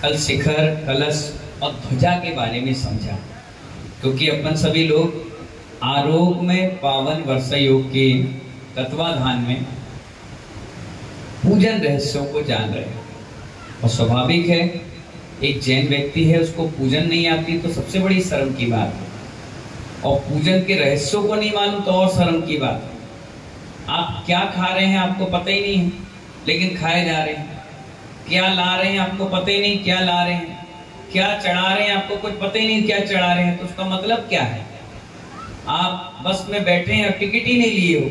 कल शिखर, कलश और ध्वजा के बारे में समझा, क्योंकि अपन सभी लोग आरोग्य में पावन वर्षा योग के तत्वाधान में पूजन रहस्यों को जान रहे हैं। और स्वाभाविक है, एक जैन व्यक्ति है, उसको पूजन नहीं आती तो सबसे बड़ी शर्म की बात है, और पूजन के रहस्यों को नहीं मालूम तो और शर्म की बात है। आप क्या खा रहे हैं आपको पता ही नहीं है, लेकिन खाए जा रहे हैं। क्या ला रहे हैं आपको पता ही नहीं क्या ला रहे हैं। क्या चढ़ा रहे हैं आपको कुछ पता ही नहीं क्या चढ़ा रहे हैं। तो उसका मतलब क्या है? आप बस में बैठे हैं और टिकट ही नहीं लिए हो,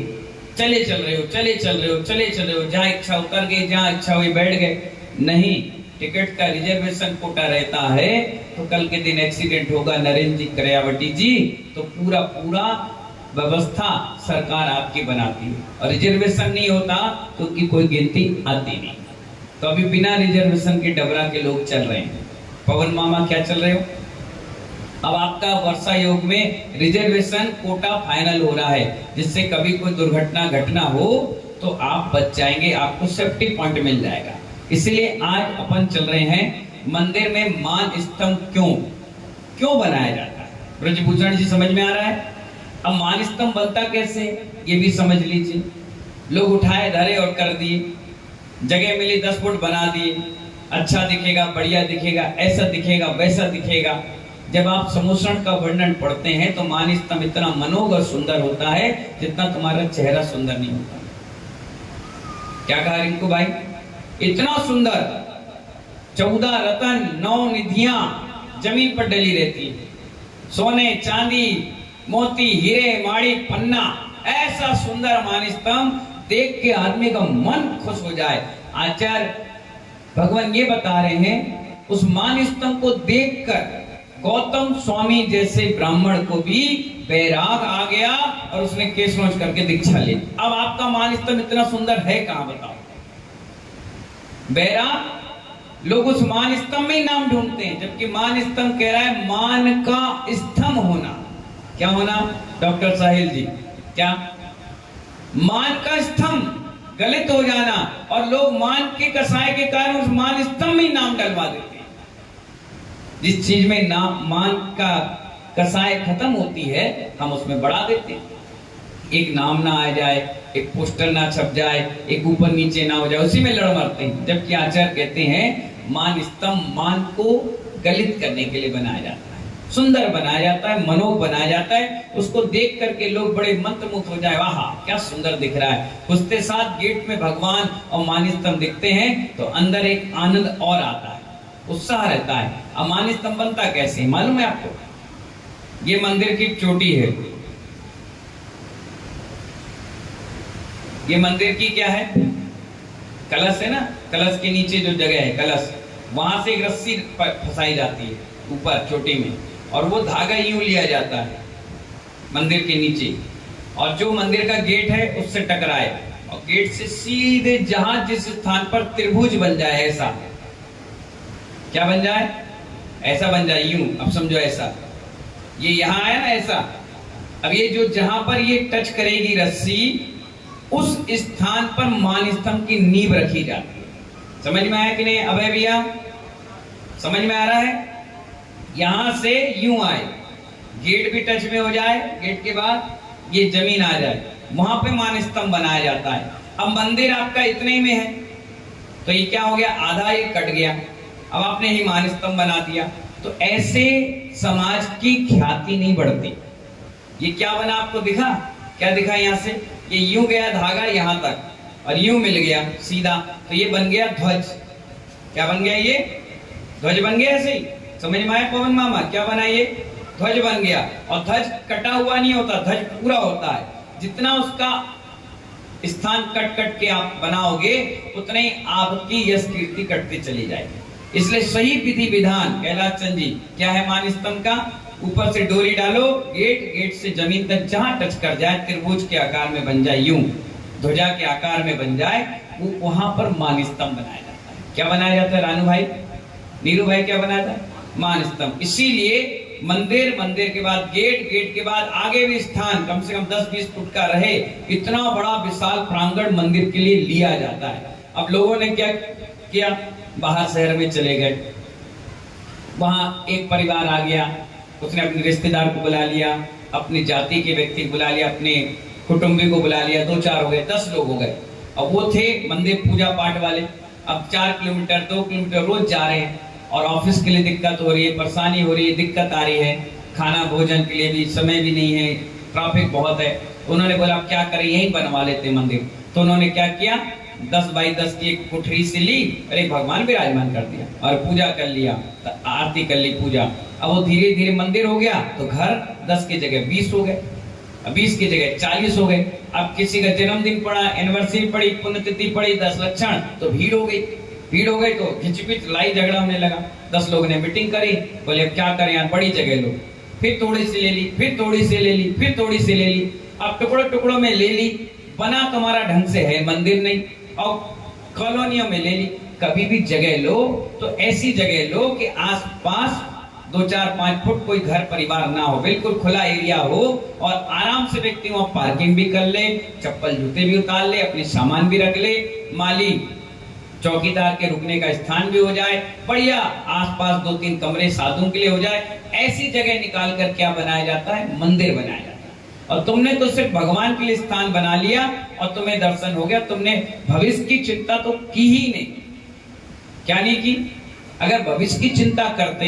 चले चल रहे हो, चले चल रहे हो, चले चल रहे हो, जहाँ इच्छा उतर गए, जहाँ इच्छा हुई बैठ गए। नहीं, टिकट का रिजर्वेशन कोटा रहता है, तो कल के दिन एक्सीडेंट होगा नरेंद्र जी कर्यावटी जी, तो पूरा पूरा व्यवस्था सरकार आपकी बनाती है, और रिजर्वेशन नहीं होता तो की कोई गिनती आती नहीं। तो अभी बिना रिजर्वेशन के डबरा के लोग चल रहे हैं। पवन मामा क्या चल रहे हो? अब आपका वर्षा योग में रिजर्वेशन कोटा फाइनल हो रहा है, जिससे कभी कोई दुर्घटना घटना हो तो आप बच जाएंगे, आपको सेफ्टी पॉइंट मिल जाएगा। इसलिए आज अपन चल रहे हैं मंदिर में मान स्तंभ क्यों बनाया जाता है। ब्रजभूषण जी समझ में आ रहा है? अब मान स्तंभ बनता कैसे ये भी समझ लीजिए। लोग उठाए धरे और कर दिए, जगह मिली 10 फुट बना दिए, अच्छा दिखेगा, बढ़िया दिखेगा, ऐसा दिखेगा, वैसा दिखेगा। जब आप समुद्रण का वर्णन पढ़ते हैं तो मान स्तंभ इतना मनोहर और सुंदर होता है जितना तुम्हारा चेहरा सुंदर नहीं होता। क्या कहा रिंकू भाई? इतना सुंदर, 14 रतन 9 निधियां जमीन पर डली रहती है, सोने चांदी मोती हीरे माड़ी पन्ना, ऐसा सुंदर मान स्तंभ देख के आदमी का मन खुश हो जाए। आचार्य भगवान ये बता रहे हैं, उस मान स्तंभ को देखकर गौतम स्वामी जैसे ब्राह्मण को भी बैराग आ गया और उसने केश नोच करके दीक्षा ली। अब आपका मान स्तंभ इतना सुंदर है कहां, बताओ? बैराग लोग उस मान स्तंभ में ही नाम ढूंढते हैं, जबकि मान स्तंभ कह रहा है मान का स्तंभ होना। क्या होना डॉक्टर साहिल जी? क्या? मान का स्तंभ गलत हो जाना, और लोग मान के कसाय के कारण उस मान स्तंभ में नाम डलवा देते हैं। जिस चीज में नाम मान का कसाय खत्म होती है हम उसमें बढ़ा देते हैं। एक नाम ना आ जाए, एक पोस्टर ना छप जाए, एक ऊपर नीचे ना हो जाए, उसी में लड़ मरते हैं। जबकि आचार्य कहते हैं मान स्तंभ मान को गलित करने के लिए बनाया जाता है, सुंदर बनाया जाता है, मनोहर बनाया जाता है। उसको देख करके लोग बड़े मंत्रमुग्ध हो जाए, वाह क्या सुंदर दिख रहा है। उसके साथ गेट में भगवान और मान स्तंभ दिखते हैं तो अंदर एक आनंद और आता है, उत्साह रहता है। अब मान स्तंभ बनता कैसे मालूम है आपको? ये मंदिर की चोटी है, ये मंदिर की क्या है? कलश है ना, कलश के नीचे जो जगह है कलश, वहां से एक रस्सी फंसाई जाती है ऊपर चोटी में, और वो धागा यूं लिया जाता है मंदिर के नीचे, और जो मंदिर का गेट है उससे टकराए, और गेट से सीधे जहां जिस स्थान पर त्रिभुज बन जाए, ऐसा क्या बन जाए? ऐसा बन जाए यूं। अब समझो ऐसा, ये यहां आया ना ऐसा, अब ये जो जहां पर ये टच करेगी रस्सी, उस स्थान पर मान स्तंभ की नींव रखी जाती है। समझ में आया कि नहीं अभय भैया? समझ में आ रहा है? यहां से यूं आए, गेट भी टच में हो जाए, गेट के बाद ये जमीन आ जाए, वहां पे मान स्तंभ बनाया जाता है। अब मंदिर आपका इतने में है तो ये क्या हो गया? आधा ये कट गया, अब आपने ही मान स्तंभ बना दिया। तो ऐसे समाज की ख्याति नहीं बढ़ती। ये क्या बना आपको दिखा? क्या दिखा? यहां से ये यूं गया धागा यहां तक और यूं मिल गया सीधा, तो ये बन गया ध्वज। क्या बन गया? ये ध्वज बन गया। ऐसे ही समझ में आया पवन मामा? क्या बना? ये ध्वज बन गया। और ध्वज कटा हुआ नहीं होता, ध्वज पूरा होता है। जितना उसका स्थान कट कट के आप बनाओगे उतने ही आपकी यश कीर्ति कटती चली जाएगी। इसलिए सही विधि विधान, कैलाश चंद जी, क्या है मान स्तंभ का? ऊपर से डोरी डालो, गेट से जमीन तक जहां टच कर जाए, त्रिभुज के आकार में बन जाए, यूं ध्वजा के आकार में बन जाए, वो वहां पर मान स्तंभ बनाया जाता है। क्या बनाया जाता है रानू भाई, नीरू भाई? क्या बनाया जाता है? मान स्तंभ। इसीलिए मंदिर के बाद गेट के बाद आगे भी स्थान कम से कम 10-20 फुट का रहे, इतना बड़ा विशाल प्रांगण मंदिर के लिए लिया जाता है। अब लोगों ने क्या किया? बाहर शहर में चले गए, वहां एक परिवार आ गया, उसने अपने रिश्तेदार को बुला लिया, अपनी जाति के व्यक्ति को बुला लिया, अपने कुटुंबी को बुला लिया, 2-4 हो गए, 10 लोग हो गए। अब वो थे मंदिर पूजा पाठ वाले, अब 4 किलोमीटर 2 किलोमीटर रोज जा रहे हैं और ऑफिस के लिए दिक्कत हो रही है, परेशानी हो रही है, दिक्कत आ रही है, खाना भोजन के लिए भी समय भी नहीं है, ट्रैफिक बहुत है। उन्होंने बोला अब क्या करें, यहीं बनवा लेते मंदिर। तो उन्होंने क्या किया, 10 बाई 10 की एक कोठरी से ली और एक भगवान विराजमान कर दिया और पूजा कर लिया, आरती कर ली, पूजा। अब वो धीरे धीरे मंदिर हो गया तो घर 10 की जगह 20 हो गए, 20 की जगह 40 हो गए। अब किसी का जन्मदिन पड़ा, एनिवर्सरी पड़ी, पुण्यतिथि पड़ी, 10 लक्षण, तो भीड़ हो गई। भीड़ हो गई तो खिचपिच लड़ाई झगड़ा होने लगा। 10 लोगों ने मीटिंग करी, बोले अब क्या करें यार, बड़ी जगह लो। फिर थोड़ी सी ले ली, फिर थोड़ी सी ले ली, फिर थोड़ी सी ले ली, अब टुकड़ों टुकड़ों में ले ली। बना तुम्हारा ढंग से है मंदिर नहीं, और कॉलोनियों में ले ली। कभी भी जगह लो तो ऐसी जगह लो कि आसपास 2-4-5 फुट कोई घर परिवार ना हो, बिल्कुल खुला एरिया हो और आराम से व्यक्ति वहां पार्किंग भी कर ले, चप्पल जूते भी उतार ले, अपने सामान भी रख ले, माली चौकीदार के रुकने का स्थान भी हो जाए, बढ़िया आसपास 2-3 कमरे साधुओं के लिए हो जाए। ऐसी जगह निकाल कर क्या बनाया जाता है, मंदिर बनाया जाता है। और तुमने तो सिर्फ भगवान के लिए स्थान बना लिया और तुम्हें दर्शन हो गया, तुमने भविष्य की चिंता तो की ही नहीं। क्या नहीं की? अगर भविष्य की चिंता करते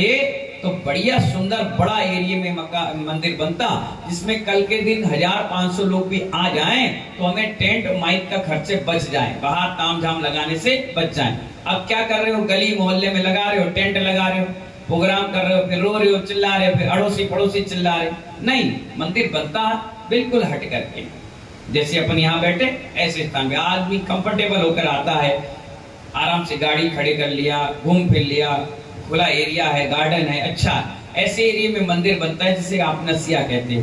तो बढ़िया सुंदर बड़ा एरिया में मंदिर बनता, जिसमें कल के दिन 1000-500 लोग भी आ जाएं तो हमें टेंट माइक का खर्चे बच जाए, बाहर तामझाम लगाने से बच जाए। अब क्या कर रहे हो, गली मोहल्ले में लगा रहे हो, टेंट लगा रहे हो, प्रोग्राम कर रहे हो, फिर रो रहे हो, चिल्ला रहे हो, फिर अड़ोसी पड़ोसी चिल्ला रहे। नहीं, मंदिर बनता बिल्कुल हट करके, जैसे अपन यहाँ बैठे ऐसे स्थान में आदमी कंफर्टेबल होकर आता है, आराम से गाड़ी खड़ी कर लिया, घूम फिर लिया, खुला एरिया है, गार्डन है, अच्छा ऐसे एरिया में मंदिर बनता है जिसे आप नसिया कहते हो,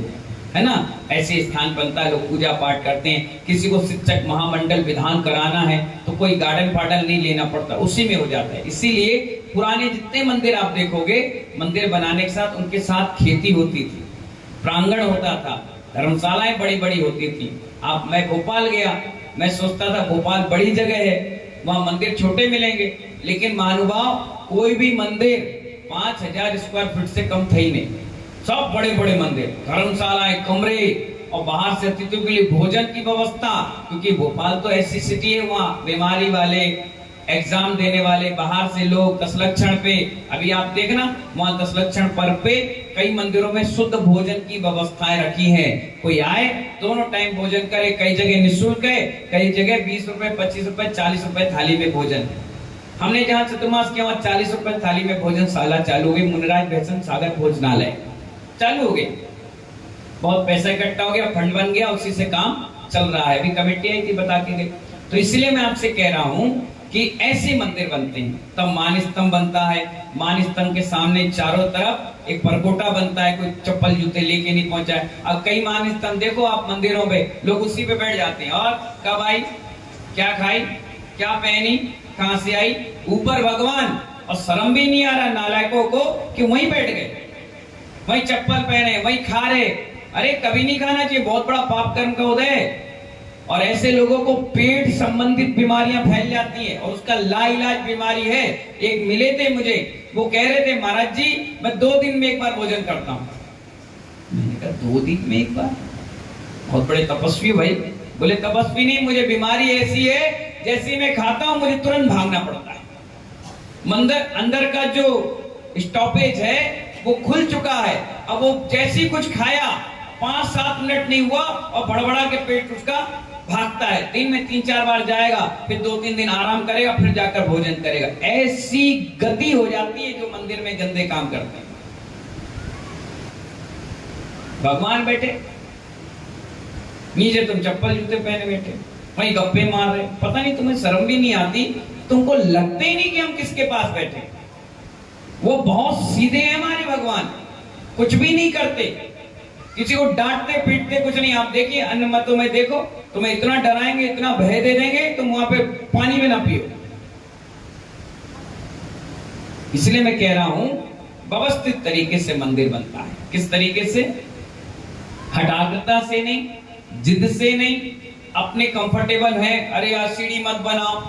है ना। ऐसे स्थान बनता है, लोग पूजा पाठ करते हैं। किसी को शिक्षक महामंडल विधान कराना है तो कोई गार्डन फार्डन नहीं लेना पड़ता, उसी में हो जाता है। इसीलिए पुराने जितने मंदिर आप देखोगे, मंदिर बनाने के साथ उनके साथ खेती होती थी, प्रांगण होता था, धर्मशालाएं बड़ी बड़ी होती थी। मैं भोपाल गया, मैं सोचता था भोपाल बड़ी जगह है, वहां मंदिर छोटे मिलेंगे, लेकिन महानुभाव कोई भी मंदिर 5000 स्क्वायर फीट से कम थे ही नहीं। सब बड़े बड़े मंदिर, धर्मशालाएं, कमरे, और बाहर से अतिथियों के लिए भोजन की व्यवस्था, क्योंकि भोपाल तो ऐसी सिटी है, वहाँ बीमारी वाले, एग्जाम देने वाले, बाहर से लोग 10 लक्षण पे, अभी आप देखना वहाँ 10 लक्षण पर पे कई मंदिरों में शुद्ध भोजन की व्यवस्थाएं रखी हैं। कोई आए दोनों टाइम भोजन करे, कई जगह निःशुल्क है, कई जगह 20 रुपए, 25 रुपए, 40 रुपए थाली में भोजन। हमने जहाँ चतुर्मास किया वहाँ 40 रुपए थाली में भोजनशाला चालू हो गई, मुनिराज भैसन सागर भोजनालय चालू हो गई। बहुत पैसा इकट्ठा हो गया, फंड बन गया, उसी से काम चल रहा है। अभी कमेटी आई थी बता के गई। तो इसलिए मैं आपसे कह रहा हूं कि ऐसे मंदिर बनते हैं। तब मान स्तंभ बनता है, मान स्तंभ के सामने चारों तरफ एक परकोटा बनता है, कोई चप्पल जूते लेके नहीं पहुंचा है। अब कई मान स्तंभ देखो आप मंदिरों में, लोग उसी पे बैठ जाते हैं, और कब आई, क्या खाई, क्या पहनी, कहां से आई, ऊपर भगवान, और शर्म भी नहीं आ रहा नालायकों को कि वहीं बैठ गए, वहीं चप्पल पहने, वहीं खा रहे। अरे कभी नहीं खाना चाहिए, बहुत बड़ा पाप कर्म का उदय है। और ऐसे लोगों को पेट संबंधित बीमारियां फैल जाती है, और उसका लाइलाज बीमारी है। एक मिले थे मुझे, वो कह रहे थे महाराज जी मैं 2 दिन में एक बार भोजन करता हूँ। मैंने कहा 2 दिन में एक बार? बहुत बड़े तपस्वी भाई। बोले तपस्वी नहीं, मुझे बीमारी ऐसी है जैसी मैं खाता हूं मुझे तुरंत भागना पड़ता है। मंदिर अंदर का जो स्टॉपेज है वो खुल चुका है। अब वो जैसी कुछ खाया 5-7 मिनट नहीं हुआ और भड़बड़ा के पेट उसका भागता है। दिन में 3-4 बार जाएगा, फिर 2-3 दिन आराम करेगा, फिर जाकर भोजन करेगा। ऐसी गति हो जाती है जो मंदिर में गंदे काम करते हैं। भगवान बैठे नीचे, तुम चप्पल जूते पहने बैठे, वहीं गप्पे मार रहे। पता नहीं तुम्हें शर्म भी नहीं आती, तुमको लगते ही नहीं कि हम किसके पास बैठे। वो बहुत सीधे हैं हमारे भगवान, कुछ भी नहीं करते, किसी को डांटते पीटते कुछ नहीं। आप देखिए अन्य मतों में देखो, तुम्हें इतना डराएंगे, इतना भय दे देंगे, तुम वहां पे पानी में ना पियो। इसलिए मैं कह रहा हूं व्यवस्थित तरीके से मंदिर बनता है। किस तरीके से? हठाकता से नहीं, जिद से नहीं, अपने कंफर्टेबल है, अरे यार सीढ़ी मत बनाओ,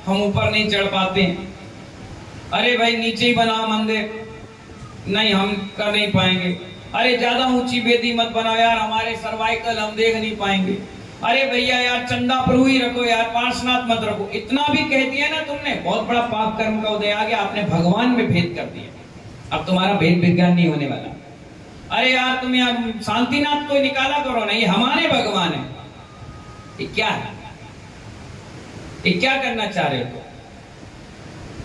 हम ऊपर नहीं चढ़ पाते, अरे भाई नीचे ही बनाओ मंदिर, नहीं हम कर नहीं पाएंगे। अरे ज्यादा ऊंची वेदी मत बनाओ यार, हमारे सर्वाइकल हम देख नहीं पाएंगे। अरे भैया यार चंदा प्रभु ही रखो यार, पार्श्वनाथ मत रखो। इतना भी कह दिया ना तुमने, बहुत बड़ा पाप कर्म का उदय आ गया, आपने भगवान में भेद कर दिया। अब तुम्हारा भेद विज्ञान नहीं होने वाला। अरे यार तुम यार शांतिनाथ को निकाला करो ना, ये हमारे भगवान है। ये क्या है? ये क्या करना चाह रहे हो?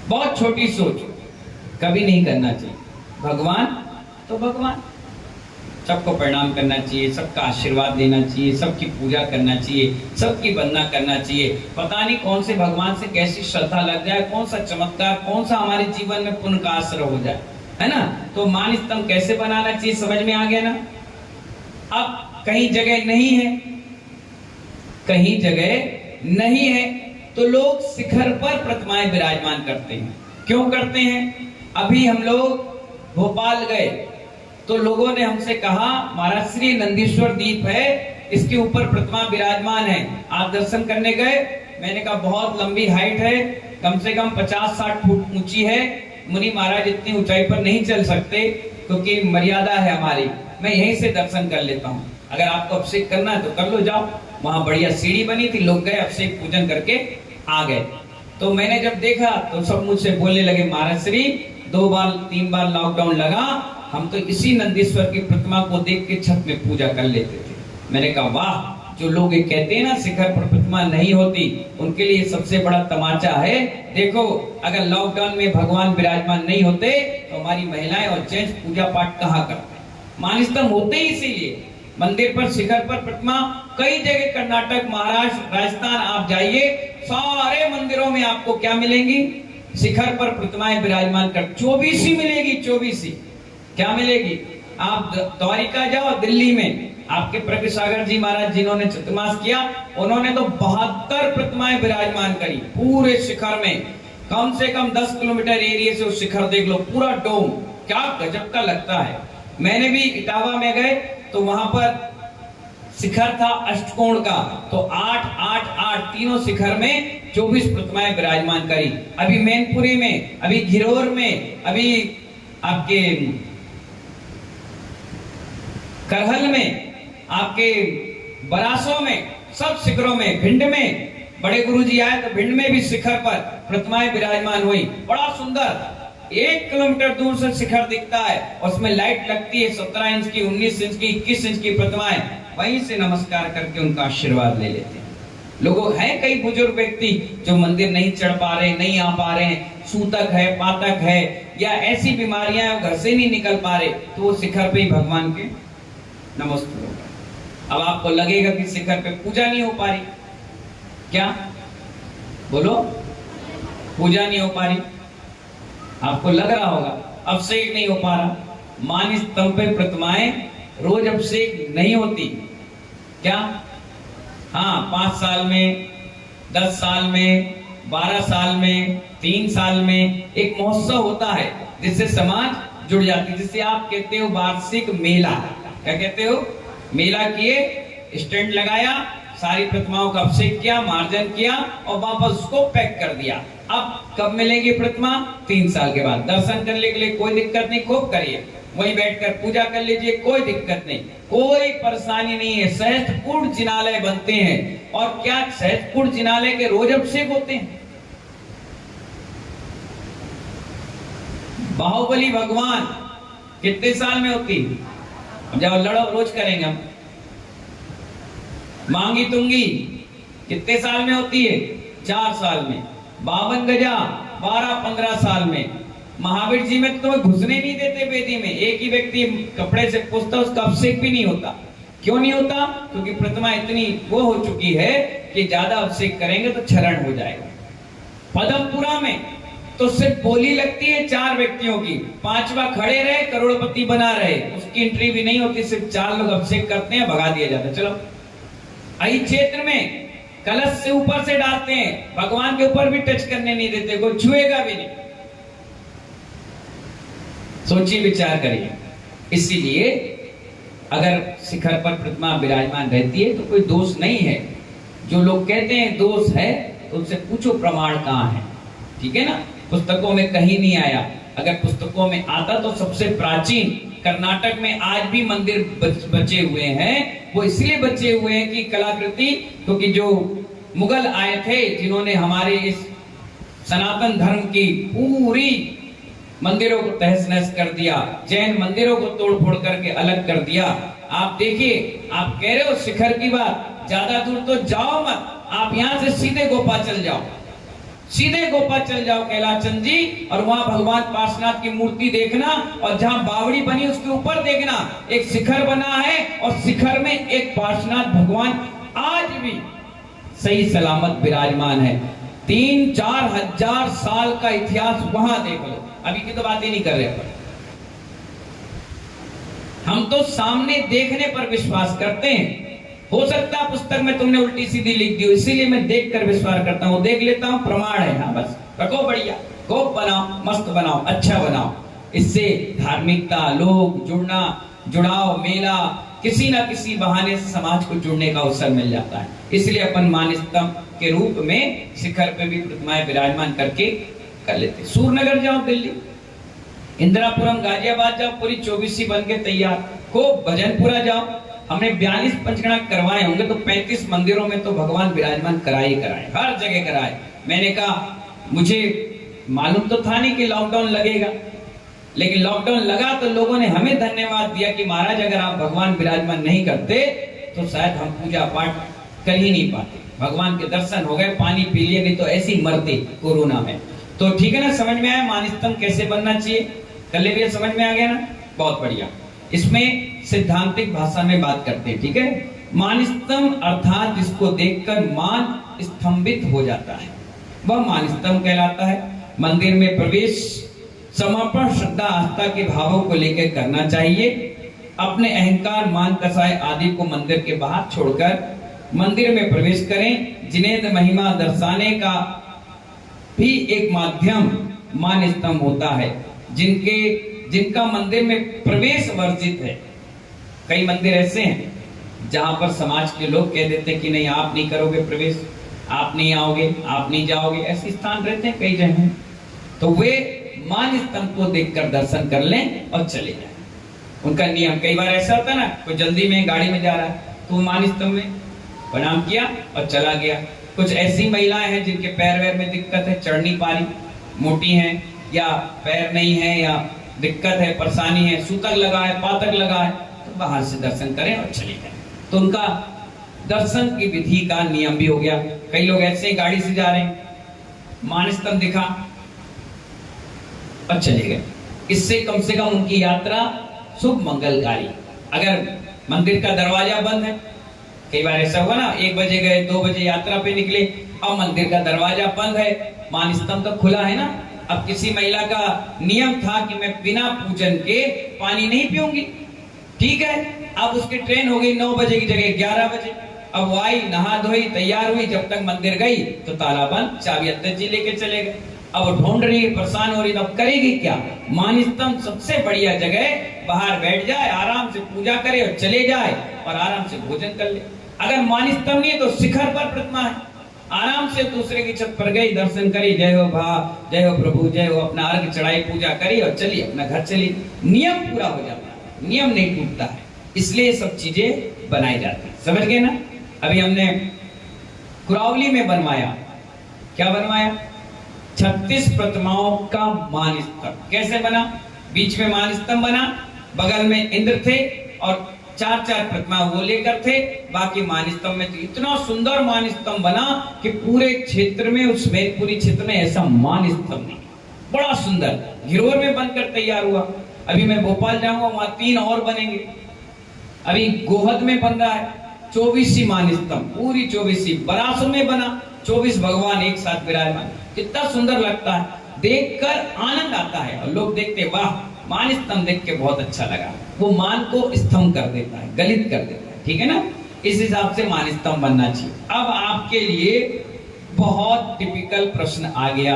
बहुत छोटी सोच, कभी नहीं करना चाहिए। भगवान तो भगवान, सबको प्रणाम करना चाहिए, सबका आशीर्वाद देना चाहिए, सबकी पूजा करना चाहिए, सबकी वंदना करना चाहिए। पता नहीं कौन से भगवान से कैसी श्रद्धा लग जाए, कौन सा चमत्कार, कौन सा हमारे जीवन में पुण्य का आश्रय हो जाए, है ना। तो मान स्तंभ कैसे बनाना चाहिए समझ में आ गया ना। अब कहीं जगह नहीं है, कहीं जगह नहीं है तो लोग शिखर पर प्रतिमाएं विराजमान करते हैं। क्यों करते हैं? अभी हम लोग भोपाल गए तो लोगों ने हमसे कहा महाराज श्री नंदीश्वर द्वीप है, इसके ऊपर प्रतिमा विराजमान है, आप दर्शन करने गए? मैंने कहा बहुत लंबी हाइट है, कम से कम 50-60 फुट ऊंची है, मुनि महाराज इतनी ऊंचाई पर नहीं चल सकते क्योंकि मर्यादा है हमारी, मैं यहीं से दर्शन कर लेता हूँ। अगर आपको अभिषेक करना है तो कर लो, जाओ। वहां बढ़िया सीढ़ी बनी थी, लोग गए अभिषेक पूजन करके आ गए। तो मैंने जब देखा तो सब मुझसे बोलने लगे महाराज श्री 2-3 बार लॉकडाउन लगा, हम तो इसी नंदीश्वर की प्रतिमा को देख के छत में पूजा कर लेते थे। मैंने कहा वाह, जो लोग ये कहते हैं ना शिखर पर प्रतिमा नहीं होती, उनके लिए सबसे बड़ा तमाचा है। देखो अगर लॉकडाउन में भगवान विराजमान नहीं होते तो हमारी महिलाएं और जेंट्स पूजा पाठ कहाँ करते? मानस्तंभ होते ही इसीलिए। मंदिर पर शिखर पर प्रतिमा कई जगह, कर्नाटक, महाराष्ट्र, राजस्थान आप जाइए, सारे मंदिरों में आपको क्या मिलेंगी? शिखर पर प्रतिमाएं विराजमान कर। 24 ही मिलेगी, 24 ही। क्या मिलेगी? आप द्वारिका जाओ, दिल्ली में आपके प्रज्ञ सागर जी महाराज जिन्होंने चतुर्मास किया, उन्होंने तो 72 प्रतिमाएं विराजमान करी पूरे शिखर में। कम से कम 10 किलोमीटर एरिया से उस शिखर देख लो, पूरा डोम, क्या गजब का लगता है। मैंने भी इटावा में गए तो वहां पर शिखर था अष्टकोण का, तो 8-8-8 तीनों शिखर में 24 प्रतिमाएं विराजमान करी। अभी मैनपुरी में, अभी घिरोर में, अभी आपके करहल में, आपके बरासों में, सब शिखरों में, भिंड में बड़े गुरुजी आए तो भिंड में भी शिखर पर प्रतिमाएं विराजमान हुई। बड़ा सुंदर, 1 किलोमीटर दूर से शिखर दिखता है, उसमें लाइट लगती है 17 इंच की, 19 इंच की, 21 इंच की प्रतिमाएं, वहीं से नमस्कार करके उनका आशीर्वाद ले लेते हैं। लोगों हैं कई बुजुर्ग व्यक्ति जो मंदिर नहीं चढ़ पा रहे, नहीं आ पा रहे हैं, सूतक है, पातक है, या ऐसी बीमारियां हैं घर से नहीं निकल पा रहे, तो वो शिखर पे ही भगवान के नमस्ते होगा। अब आपको लगेगा कि शिखर पे पूजा नहीं हो पा रही, क्या बोलो? पूजा नहीं हो पा रही, आपको लग रहा होगा अभिषेक नहीं हो पा रहा। मान स्तंभ पे प्रतिमाएं रोज अभिषेक नहीं होती, क्या? हाँ, 5 साल में, 10 साल में, 12 साल में, 3 साल में एक महोत्सव होता है जिससे समाज जुड़ जाती है, जिसे आप कहते हो वार्षिक मेला। क्या कहते हो? मेला किए, स्टैंड लगाया, सारी प्रतिमाओं का अभिषेक किया, मार्जन किया और वापस उसको पैक कर दिया। अब कब मिलेगी प्रतिमा? 3 साल के बाद। दर्शन करने के लिए कोई दिक्कत नहीं, खूब करिए, वहीं बैठकर पूजा कर लीजिए, कोई दिक्कत नहीं, कोई परेशानी नहीं है। सहस्त्रकूट जिनालय बनते हैं, और क्या सहस्त्रकूट जिनालय के रोज अभिषेक होते हैं? बाहुबली भगवान कितने साल में होती? अब जाओ लड़ो, रोज करेंगे हम। मांगी तुंगी कितने साल में होती है? 4 साल में। 52 गजा 12-15 साल में। महावीर जी में तो घुसने नहीं देते वेदी में, एक ही व्यक्ति कपड़े से पूछता, उसका अभिषेक भी नहीं होता। क्यों नहीं होता? क्योंकि प्रतिमा इतनी वो हो चुकी है कि ज्यादा अभिषेक करेंगे तो क्षरण हो जाएगा। पदमपुरा में तो सिर्फ बोली लगती है 4 व्यक्तियों की, 5वां खड़े रहे करोड़पति बना रहे, उसकी एंट्री भी नहीं होती, सिर्फ 4 लोग अभिषेक करते हैं, भगा दिया जाता है। चलो, अहि क्षेत्र में कलश से ऊपर से डालते हैं, भगवान के ऊपर भी टच करने नहीं देते, कोई छुएगा भी नहीं। सोचिए, विचार करिए। इसीलिए अगर शिखर पर प्रतिमा विराजमान रहती है तो कोई दोष नहीं है। जो लोग कहते हैं दोष है तो उनसे पूछो प्रमाण कहाँ है, ठीक है ना? पुस्तकों में कहीं नहीं आया। अगर पुस्तकों में आता तो सबसे प्राचीन कर्नाटक में आज भी मंदिर बचे हुए हैं। वो इसलिए बचे हुए हैं कि कलाकृति, क्योंकि जो मुगल आए थे जिन्होंने हमारे इस सनातन धर्म की पूरी मंदिरों को तहस नहस कर दिया, जैन मंदिरों को तोड़ फोड़ करके अलग कर दिया। आप देखिए, आप कह रहे हो शिखर की बात, ज्यादा दूर तो जाओ मत, आप यहां से सीधे गोपा चल जाओ, सीधे गोपा चल जाओ कैलाचंद जी, और वहां भगवान पार्श्वनाथ की मूर्ति देखना, और जहां बावड़ी बनी उसके ऊपर देखना एक शिखर बना है, और शिखर में एक पार्श्वनाथ भगवान आज भी सही सलामत विराजमान है। 3-4 हजार साल का इतिहास वहां देख लो, अभी की तो बात ही नहीं कर रहे अपन। हम तो सामने देखने पर विश्वास करते हैं। हो सकता है पुस्तक में तुमने उल्टी सीधी लिख दी हो, इसीलिए मैं देखकर विश्वास करता हूं, देख लेता हूं, प्रमाण है। हाँ बस रखो, बढ़िया गोप बनाओ, मस्त बनाओ, अच्छा बनाओ। इससे धार्मिकता, लोग जुड़ना, जुड़ाव, मेला, किसी ना किसी बहाने से समाज को जुड़ने का अवसर मिल जाता है। इसलिए अपन मानस्तंभ के रूप में शिखर पे भी प्रतिमाएं विराजमान करके कर लेते। सूरनगर जाओ दिल्ली, इंदिरापुरम गाजियाबाद जाओ, पूरी 24 बन के तैयार। को भजनपुरा जाओ, हमने 42 पंचगणा करवाए होंगे तो 35 मंदिरों में तो भगवान विराजमान कराए, हर जगह कराए। मैंने कहा मुझे मालूम तो था नहीं कि लॉकडाउन लगेगा, लेकिन लॉकडाउन लगा तो लोगों ने हमें धन्यवाद दिया कि महाराज अगर आप भगवान विराजमान नहीं करते तो शायद हम पूजा पाठ कर ही नहीं पाते। भगवान के दर्शन हो गए, पानी पी लिए, नहीं तो ऐसे ही मरते कोरोना में। तो ठीक है ना, समझ में आया मानस्तंभ कैसे बनना चाहिए? कल भी समझ में आ गया ना, बहुत बढ़िया। इसमें सिद्धांतिक भाषा में बात करते हैं, ठीक है। मानस्तंभ अर्थात जिसको देखकर मान स्तंभित हो जाता है वह मानस्तंभ कहलाता है। मंदिर में प्रवेश समर्पण, श्रद्धा, आस्था के भावों को लेकर करना चाहिए। अपने अहंकार, मान, कसाय आदि को मंदिर के बाहर छोड़कर मंदिर में प्रवेश करें। जिनेंद्र महिमा दर्शाने का भी एक माध्यम मान स्तंभ होता है। जिनका मंदिर में प्रवेश वर्जित है। कई मंदिर ऐसे हैं जहां पर समाज के लोग कह देते हैं कि नहीं आप नहीं करोगे प्रवेश, आप नहीं आओगे, आप नहीं जाओगे, ऐसे स्थान रहते हैं कई जगह। तो वे मान स्तंभ को देखकर दर्शन कर लें और चले जाएं। उनका नियम, कई बार ऐसा होता है ना, कोई जल्दी में गाड़ी में जा रहा है तो मान स्तंभ में प्रणाम किया और चला गया। कुछ ऐसी महिलाएं हैं जिनके पैर वैर में दिक्कत है, चढ़ नहीं पा रही, मोटी हैं या पैर नहीं है या दिक्कत है, परेशानी है, सूतक लगा है, पातक लगा है, तो बाहर से दर्शन करें और चले जाएं। तो उनका दर्शन की विधि का नियम भी हो गया। कई लोग ऐसे ही गाड़ी से जा रहे हैं, मान स्तंभ दिखा और चले गए। इससे कम से कम उनकी यात्रा शुभ मंगलकारी। अगर मंदिर का दरवाजा बंद है, कई बार ऐसा हुआ ना, 1 बजे गए, 2 बजे यात्रा पे निकले, अब मंदिर का दरवाजा बंद है, मान स्तंभ तो खुला है ना। अब किसी महिला का नियम था कि मैं बिना पूजन के पानी नहीं पीऊंगी, ठीक है। अब उसकी ट्रेन हो गई 9 बजे की जगह 11 बजे। अब वो आई, नहा धोई, तैयार हुई, जब तक मंदिर गई तो ताला बंद, चाबी अध्यक्ष जी लेके चले गए। अब वो ढूंढ रही है, परेशान हो रही है, अब करेगी क्या? मान स्तंभ सबसे बढ़िया जगह, बाहर बैठ जाए, आराम से पूजा करे और चले जाए और आराम से भोजन कर ले। अगर मान स्तंभ नहीं है तो शिखर पर प्रतिमा है, आराम से दूसरे की छत पर गई, दर्शन करी, जय हो भा, जय हो प्रभु, जय हो, अपना अर्घ चढ़ाई, पूजा करी और चली अपना घर चली। नियम पूरा हो जाता है, नियम नहीं टूटता है, इसलिए सब चीजें बनाई जाती है। समझ गए ना? अभी हमने कुरावली में बनवाया, क्या बनवाया? 36 प्रतिमाओं का मान स्तंभ। कैसे बना? बीच में मान स्तंभ बना, बगल में इंद्र थे और 4-4 प्रतिमा वो लेकर थे, बाकी मान स्तंभ में। इतना सुंदर मान स्तंभ बना कि पूरे क्षेत्र में, उस पूरी क्षेत्र में ऐसा मान स्तंभ नहीं, बड़ा सुंदर घिरोर में बनकर तैयार हुआ। अभी मैं भोपाल जाऊंगा, वहां 3 और बनेंगे। अभी गोहद में बन रहा है 24 मान स्तंभ, पूरी 24 बरासुर में बना, 24 भगवान एक साथ विराजमान। कितना सुंदर लगता है, देखकर आनंद आता है। और लोग देखते, वाह मान स्तंभ देख के बहुत अच्छा लगा, वो मान को स्तंभ कर देता है, गलित कर देता है, ठीक है ना? इस हिसाब से मान स्तंभ बनना चाहिए। अब आपके लिए बहुत टिपिकल प्रश्न आ गया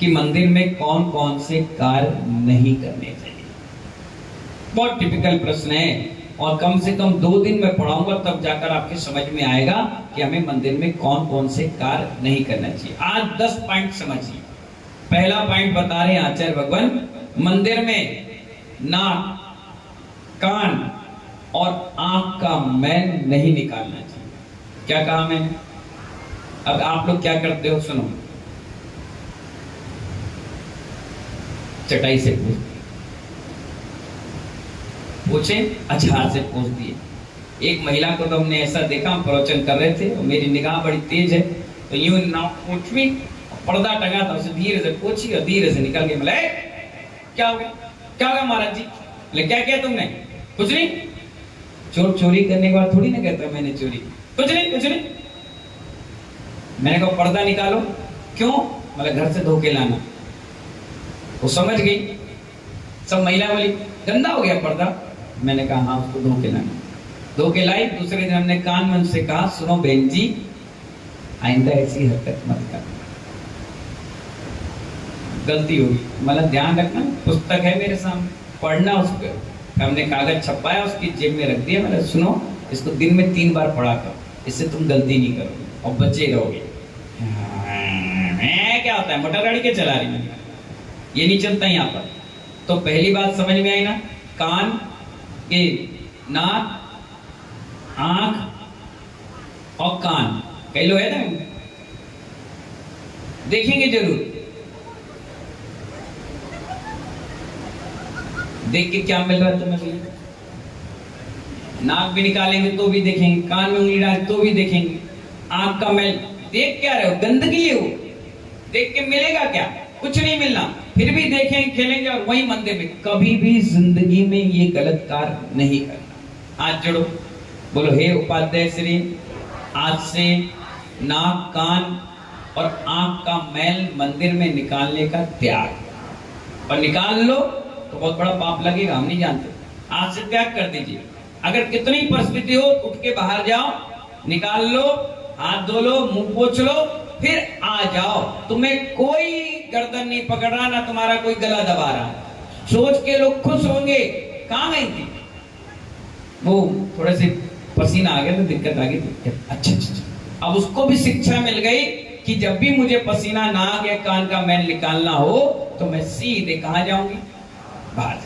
कि मंदिर में कौन कौन से कार्य नहीं करने चाहिए। बहुत टिपिकल प्रश्न है और कम से कम 2 दिन में पढ़ाऊंगा, तब जाकर आपके समझ में आएगा कि हमें मंदिर में कौन कौन से कार्य नहीं करना चाहिए। आज 10 पॉइंट समझिए। पहला पॉइंट बता रहे हैं आचार्य भगवान, मंदिर में नाक, कान और आंख का मैल नहीं निकालना चाहिए। क्या कहा मैंने? अब आप लोग क्या करते हो सुनो। चटाई से पूछे, अचार से पूछ दिए। एक महिला को तो हमने ऐसा देखा, हम प्रवचन कर रहे थे और मेरी निगाह बड़ी तेज है, तो यूं नाक पूछी, पर्दा टंगा था, उसे धीरे से पूछी और धीरे से निकल गई। बोले क्या हो गया, क्या हो गया महाराज जी? बोले क्या किया तुमने? कुछ नहीं। चोर चोरी करने के बाद थोड़ी ना कहता मैंने चोरी, कुछ नहीं कुछ नहीं। मैंने कहा पर्दा निकालो। क्यों? बोले घर से धो के लाना। वो समझ गई। सब महिला बोली गंदा हो गया पर्दा। मैंने कहा हाँ उसको धो के लाना। धो के लाई। दूसरे दिन हमने कान मन से कहा सुनो बहन जी, आइंदा ऐसी हरकत मत कर, गलती होगी। मतलब ध्यान रखना, पुस्तक है मेरे सामने, पढ़ना उस पर। हमने कागज छपाया, उसकी जेब में रख दिया। मतलब सुनो, इसको दिन में 3 बार पढ़ा करो, इससे तुम गलती नहीं करोगे और बचे रहोगे। क्या होता है, मोटर गाड़ी के चला रही है, ये नहीं चलता यहाँ पर। तो पहली बात समझ में आई ना, कान के, नाक, आंख और कान, कई लोग है ना, देखेंगे जरूर। देख के क्या मिल रहा है तुम्हें भैया? नाक भी निकालेंगे तो भी देखेंगे, कान में उंगली डालें तो भी देखेंगे, आंख का मैल देख क्या रहे हो, गंदगी है वो, देख के मिलेगा क्या? कुछ नहीं मिलना, फिर भी देखेंगे, खेलेंगे और वही मंदिर में। कभी भी जिंदगी में ये गलत कार्य नहीं करना। हाथ जोड़ो, बोलो हे उपाध्याय श्री, आज से नाक, कान और आंख का मैल मंदिर में निकालने का त्याग, और निकाल लो तो बहुत बड़ा पाप लगेगा, हम नहीं जानते। आज से त्याग कर दीजिए। अगर कितनी परिस्थिति हो, उठ के बाहर जाओ, निकाल लो, हाथ धो लो, मुंह पोंछ लो, फिर आ जाओ। तुम्हें कोई गर्दन नहीं पकड़ रहा, ना तुम्हारा कोई गला दबा रहा। सोच के लोग खुश होंगे, कहां गई थी वो, थोड़े से पसीना आ गया तो दिक्कत आ गई। अच्छा अच्छा, अब उसको भी शिक्षा मिल गई कि जब भी मुझे पसीना, नाक या कान का मैल निकालना हो तो मैं सीधे कहां जाऊंगी? बाहर।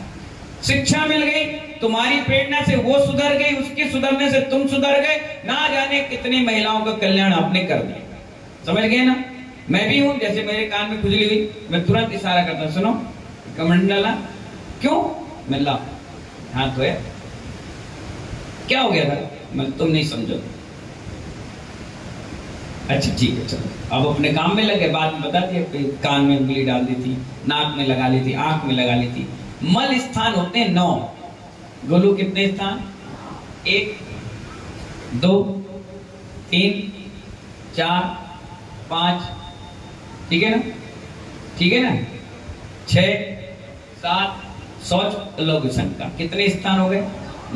शिक्षा मिल गई, तुम्हारी प्रेरणा से वो सुधर गई, उसके सुधरने से तुम सुधर गए। ना जाने कितनी महिलाओं का कल्याण आपने कर दिया। समझ गए ना? मैं भी हूं, जैसे मेरे कान में खुजली हुई, मैं तुरंत इशारा करता हूं, सुनो कमंडला। क्यों? मैं ला हाथ धोया, क्या हो गया था? मैं तुम नहीं समझो। अच्छा ठीक है चलो, अब अपने काम में लगे। बाद में बता दिया, कान में उंगली डाल दी थी, नाक में लगा ली थी, आंख में लगा ली थी। मल स्थान होते हैं 9। गोलू कितने स्थान? 1 2 3 4 5, ठीक है ना? ठीक है ना? 6 7, शौच लघुशंका का कितने स्थान हो गए?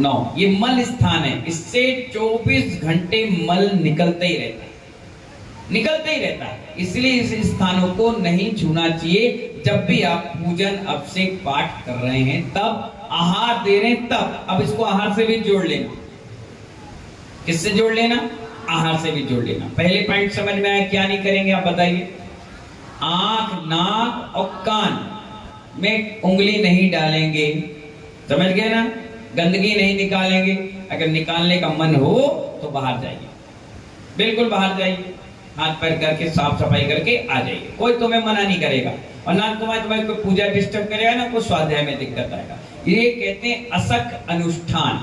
9। ये मल स्थान है, इससे 24 घंटे मल निकलते ही रहता है, निकलते ही रहता है। इसलिए इस स्थानों को नहीं छूना चाहिए। जब भी आप पूजन, अभिषेक, पाठ कर रहे हैं, तब आहार दे रहे हैं, तब अब इसको आहार से भी जोड़ लेना। किससे जोड़ लेना? आहार से भी जोड़ लेना। पहले पॉइंट समझ में आया? क्या नहीं करेंगे आप बताइए? आंख, नाक और कान में उंगली नहीं डालेंगे, समझ गए ना? गंदगी नहीं निकालेंगे। अगर निकालने का मन हो तो बाहर जाइए, बिल्कुल बाहर जाइए, हाथ पैर करके साफ सफाई करके आ जाइए, कोई तुम्हें मना नहीं करेगा। और ना तुम्हारी कोई पूजा डिस्टर्ब करेगा, ना कोई स्वाध्याय में दिक्कत आएगा। ये कहते हैं असक अनुष्ठान।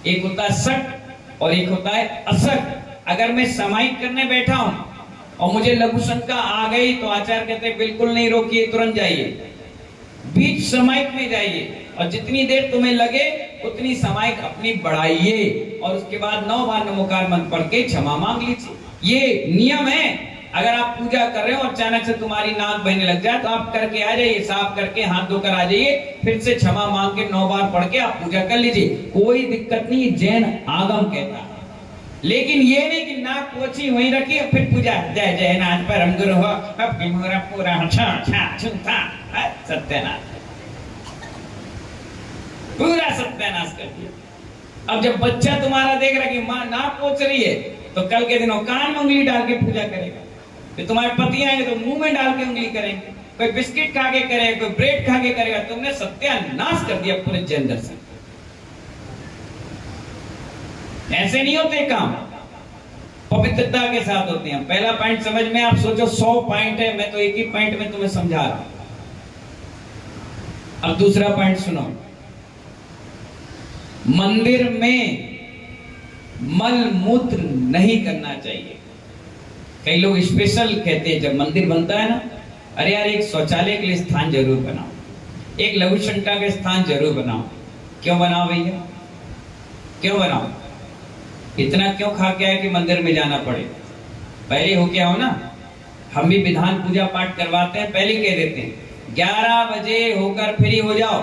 एक होता है सक और एक होता है असक। अगर मैं समाहित करने बैठा हूं और मुझे लघु शंका आ गई तो आचार्य कहते हैं बिल्कुल नहीं रोकिए, तुरंत जाइए, बीच समाहित में जाइए, और जितनी देर तुम्हें लगे उतनी समाहित अपनी बढ़ाइए, और उसके बाद 9 बार नमोकार मंत्र पढ़ के क्षमा मांग लीजिए। ये नियम है। अगर आप पूजा कर रहे हो और अचानक से तुम्हारी नाक बहने लग जाए तो आप करके आ जाइए, साफ करके हाथ धोकर आ जाइए, फिर से क्षमा मांग के 9 बार पढ़ के आप पूजा कर लीजिए, कोई दिक्कत नहीं। जैन आगम कहता है। लेकिन ये नहीं कि नाक पोछी वहीं रखी और फिर पूजा, जय जय नाथ परम गुरु हो, अब पूरा सत्यानाश, पूरा सत्यानाश कर दिया। अब जब बच्चा तुम्हारा देख रहा कि माँ नाक पोछ रही है तो कल के दिनों कान में उंगली डाल के पूजा करेगा, फिर तुम्हारे पति आएंगे तो मुंह में डाल के उंगली करेंगे। कोई बिस्किट खा के करे, कोई ब्रेड खा के करेगा। तुमने सत्यानाश कर दिया पूरे जैन दर्शन। ऐसे नहीं होते काम, पवित्रता के साथ होते हैं। पहला पॉइंट समझ में, आप सोचो 100 पॉइंट है, मैं तो एक ही पॉइंट में तुम्हें समझा रहा हूं। अब दूसरा पॉइंट सुनो। मंदिर में मल मूत्र नहीं करना चाहिए। कई लोग स्पेशल कहते हैं, जब मंदिर बनता है ना, अरे यार एक शौचालय के लिए स्थान जरूर बनाओ, एक लघु शंका का स्थान जरूर बनाओ। क्यों बनाओ भैया, क्यों बनाओ? इतना क्यों खा के आए कि मंदिर में जाना पड़े? पहले हो क्या हो ना, हम भी विधान पूजा पाठ करवाते हैं, पहले कह देते हैं 11 बजे होकर फ्री हो जाओ।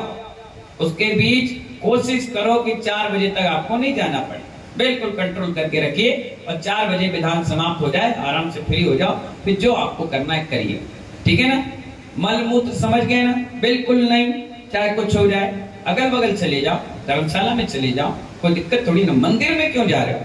उसके बीच कोशिश करो कि 4 बजे तक आपको नहीं जाना पड़े। बिल्कुल कंट्रोल करके रखिए, और 4 बजे विधान समाप्त हो जाए, आराम से फ्री हो जाओ, फिर जो आपको करना है करिए। ठीक है ना? मल मूत्र समझ गए ना? बिल्कुल नहीं, चाहे कुछ हो जाए, अगल बगल चले जाओ, धर्मशाला में चले जाओ, कोई दिक्कत थोड़ी ना। मंदिर में क्यों जा रहे हो?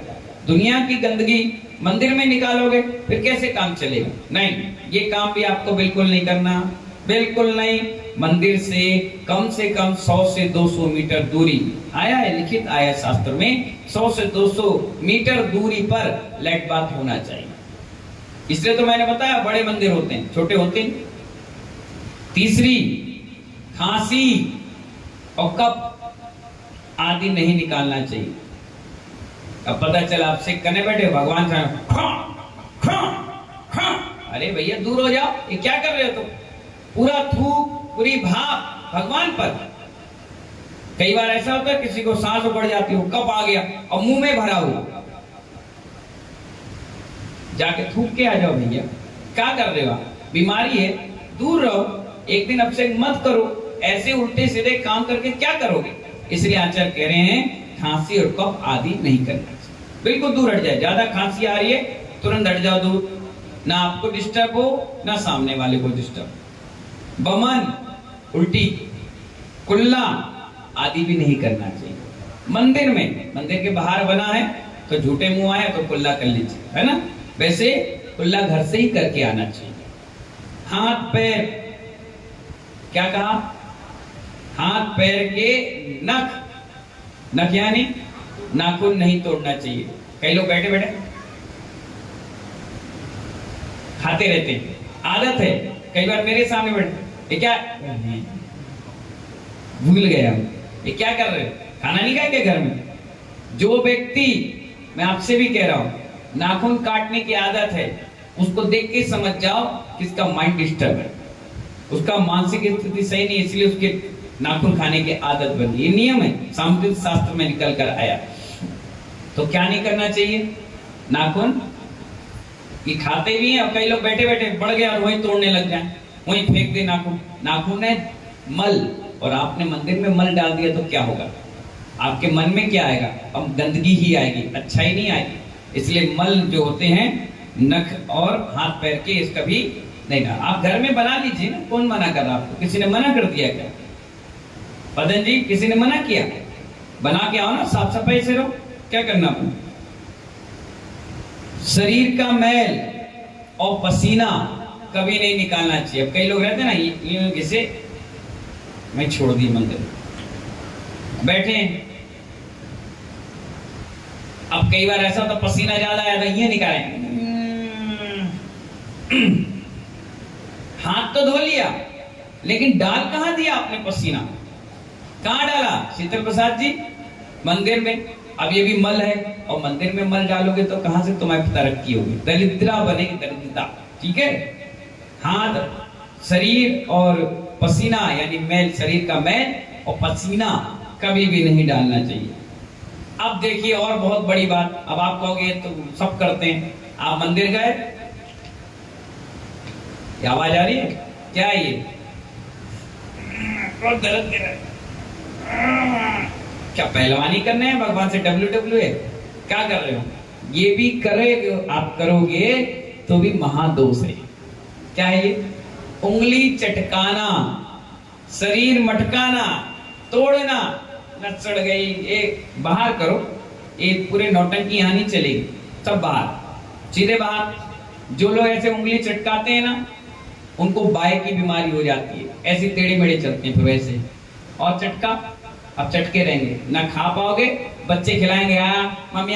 दुनिया की गंदगी मंदिर में निकालोगे, फिर कैसे काम चलेगा? नहीं, ये काम भी आपको बिल्कुल नहीं करना, बिल्कुल नहीं। मंदिर से कम 100 से 200 मीटर दूरी, आया है, लिखित आया शास्त्र में, 100 से 200 मीटर दूरी पर लेट बाथ होना चाहिए। इसलिए तो मैंने बताया बड़े मंदिर होते हैं, छोटे होते हैं। तीसरी, खांसी और कफ आदि नहीं निकालना चाहिए। अब पता चला आपसे करने बैठे, भगवान अरे भैया दूर हो जाओ, ये क्या कर रहे हो तुम? पूरा थूक, पूरी भाप भगवान पर। कई बार ऐसा होता है किसी को सांस बढ़ जाती हो, कफ आ गया और मुंह में भरा हुआ, जाके थूक के आ जाओ भैया। क्या कर रहे हो आप? बीमारी है, दूर रहो। एक दिन अपसेट मत करो, ऐसे उल्टे सीधे काम करके क्या करोगे? इसलिए आचार्य कह रहे हैं खांसी और कफ आदि नहीं करना चाहिए, बिल्कुल दूर हट जाए। ज्यादा खांसी आ रही है, तुरंत हट जाओ दूर, ना आपको डिस्टर्ब हो ना सामने वाले को डिस्टर्ब। बमन, उल्टी, कुल्ला आदि भी नहीं करना चाहिए मंदिर में। मंदिर के बाहर बना है तो झूठे मुंह आए तो कुल्ला कर लीजिए, है ना? वैसे कुल्ला घर से ही करके आना चाहिए। हाथ पैर, क्या कहा? हाथ पैर के नख, नख यानी नाखून नहीं तोड़ना चाहिए। कई लोग बैठे बैठे खाते रहते हैं, आदत है। कई बार मेरे सामने बैठे, ये क्या भूल गया, ये क्या कर रहे हो? खाना नहीं खाएंगे घर में? जो व्यक्ति, मैं आपसे भी कह रहा हूं, नाखून काटने की आदत है, उसको देख के समझ जाओ कि इसका माइंड डिस्टर्ब है, उसका मानसिक स्थिति सही नहीं, इसलिए उसके नाखून खाने की आदत बनी। ये नियम है, सामुद्रिक शास्त्र में निकल कर आया। तो क्या नहीं करना चाहिए? नाखून ये खाते भी हैं, और कई लोग बैठे बैठे बढ़ गया और वहीं तोड़ने लग जाए, वहीं फेंक दे नाखून। नाखून है मल, और आपने मंदिर में मल डाल दिया तो क्या होगा? आपके मन में क्या आएगा? अब गंदगी ही आएगी, अच्छा ही नहीं आएगी। इसलिए मल जो होते हैं नख और हाथ पैर के, इसका भी नहीं ना। आप घर में बना लीजिए ना, कौन मना कर रहा आपको? किसी ने मना कर दिया क्या? पदन जी, किसी ने मना किया? बना के आओ ना, साफ सफाई से रहो। क्या करना? शरीर का मैल और पसीना कभी नहीं निकालना चाहिए। अब कई लोग रहते हैं ना, जैसे मैं छोड़ दी मंदिर, बैठे हैं, अब कई बार ऐसा होता पसीना ज्यादा आया था, ये निकालेंगे, हाथ तो धो लिया, लेकिन डाल कहां दिया आपने पसीना? कहां डाला? शीतल प्रसाद जी, मंदिर में। अब ये भी मल है, और मंदिर में मल डालोगे तो कहां से तुम्हारी तरक्की होगी? दरिद्रा बनेगी, दरिद्रता। ठीक है? हाथ, शरीर और पसीना यानी मैल, शरीर का मैल और पसीना कभी भी नहीं डालना चाहिए। अब देखिए और बहुत बड़ी बात, अब आप कहोगे तो सब करते हैं। आप मंदिर गए, क्या आवाज आ रही है? क्या है ये? बहुत दर्द दे रहा है। क्या पहलवानी करने हैं भगवान से? WWE क्या कर रहे हो? ये भी करे, आप करोगे तो भी महादोष है। क्या है ये? उंगली चटकाना, शरीर मटकाना, तोड़ना, न चढ़ गई, ये बाहर करो। ये पूरे नौटंकी यहाँ नहीं चलेगी, सब बाहर, सीधे बाहर। जो लोग ऐसे उंगली चटकाते हैं ना, उनको बाय की बीमारी हो जाती है, ऐसे टेढ़े मेढ़े चलते हैं फिर वैसे। और चटका, अब चटके रहेंगे, ना खा पाओगे, बच्चे खिलाएंगे, मम्मी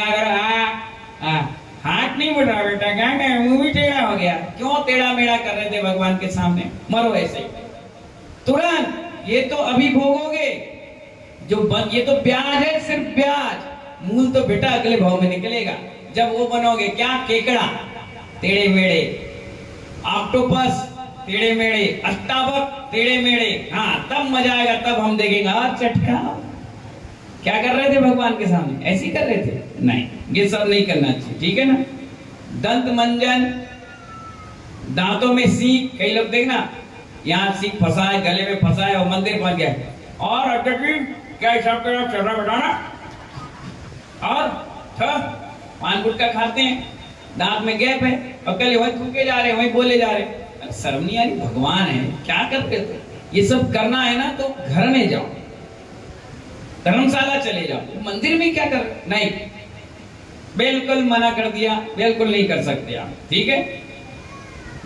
हाथ नहीं बढ़ा बेटा, क्या मुंह भी टेढ़ा हो गया। क्यों टेढ़ा मेढ़ा कर रहे थे भगवान के सामने? मरो ऐसे ही तुरंत। ये तो अभी भोगोगे ये तो ब्याज है, सिर्फ ब्याज। मूल तो बेटा अगले भाव में निकलेगा। जब वो बनोगे क्या, केकड़ा टेढ़े मेढ़े, ऑक्टोपस टेढ़े मेढ़े, अष्टावक टेढ़े मेढ़े, हाँ तब मजा आएगा, तब हम देखेंगे चटका। क्या कर रहे थे भगवान के सामने? ऐसे ही कर रहे थे? नहीं, ये सब नहीं करना चाहिए, ठीक है ना। दंत मंजन, दांतों में सीख, कई लोग देखना यहाँ सीख फंसा है, गले में फंसा है और मंदिर पहुंच गया। और अध्यक्ष जी क्या हिसाब कर चल रहा बताना। और पान गुटखा खाते हैं, दांत में गैप है और कल वही थूके जा रहे, वही बोले जा रहे। शर्म नहीं आ रही? भगवान है, क्या करते थे? ये सब करना है ना तो घर में जाओ, धर्मशाला चले जाओ, मंदिर में क्या कर? नहीं, बिल्कुल मना कर दिया, बिल्कुल नहीं कर सकते आप, ठीक है।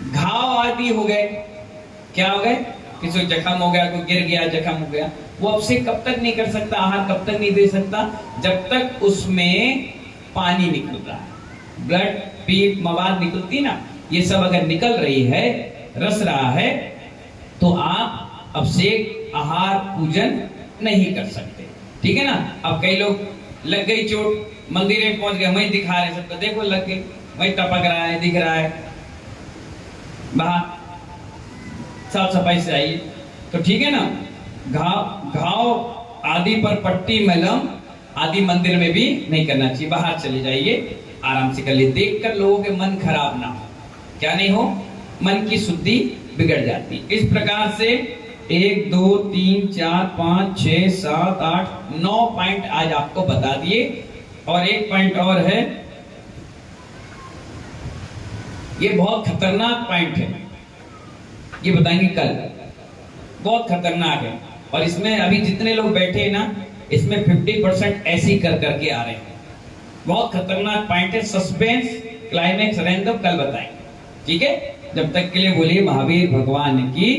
घाव आदि हो गए, क्या हो गए? किसी जख्म हो गया, कोई गिर गया, जख्म हो गया, वो अब से कब तक नहीं कर सकता, आहार कब तक नहीं दे सकता? जब तक उसमें पानी निकल रहा है, ब्लड पीप मवाद निकलती ना, ये सब अगर निकल रही है, रस रहा है, तो आप अब से आहार पूजन नहीं कर सकते, ठीक है ना। अब कई लोग लग गई चोट, मंदिर में पहुंच गए, वहीं दिखा रहे सबको, देखो लग गई, वहीं टपक रहा है, दिख रहा है। बाहर साफ सफाई से आइए, तो ठीक है ना। घाव आदि पर पट्टी मलहम आदि मंदिर में भी नहीं करना चाहिए, बाहर चले जाइए, आराम से कर लिए। देखकर लोगों के मन खराब ना हो, क्या नहीं हो, मन की शुद्धि बिगड़ जाती। इस प्रकार से 1 2 3 4 5 6 7 8 9 पॉइंट आज आपको बता दिए। और एक पॉइंट और है, ये बहुत खतरनाक पॉइंट है, ये बताएंगे कल, बहुत खतरनाक है। और इसमें अभी जितने लोग बैठे हैं ना, इसमें 50% ऐसे ही कर करके आ रहे हैं। बहुत खतरनाक पॉइंट है, सस्पेंस, क्लाइमेक्स रहने दो, कल बताएंगे, ठीक है। जब तक के लिए बोलिए महावीर भगवान की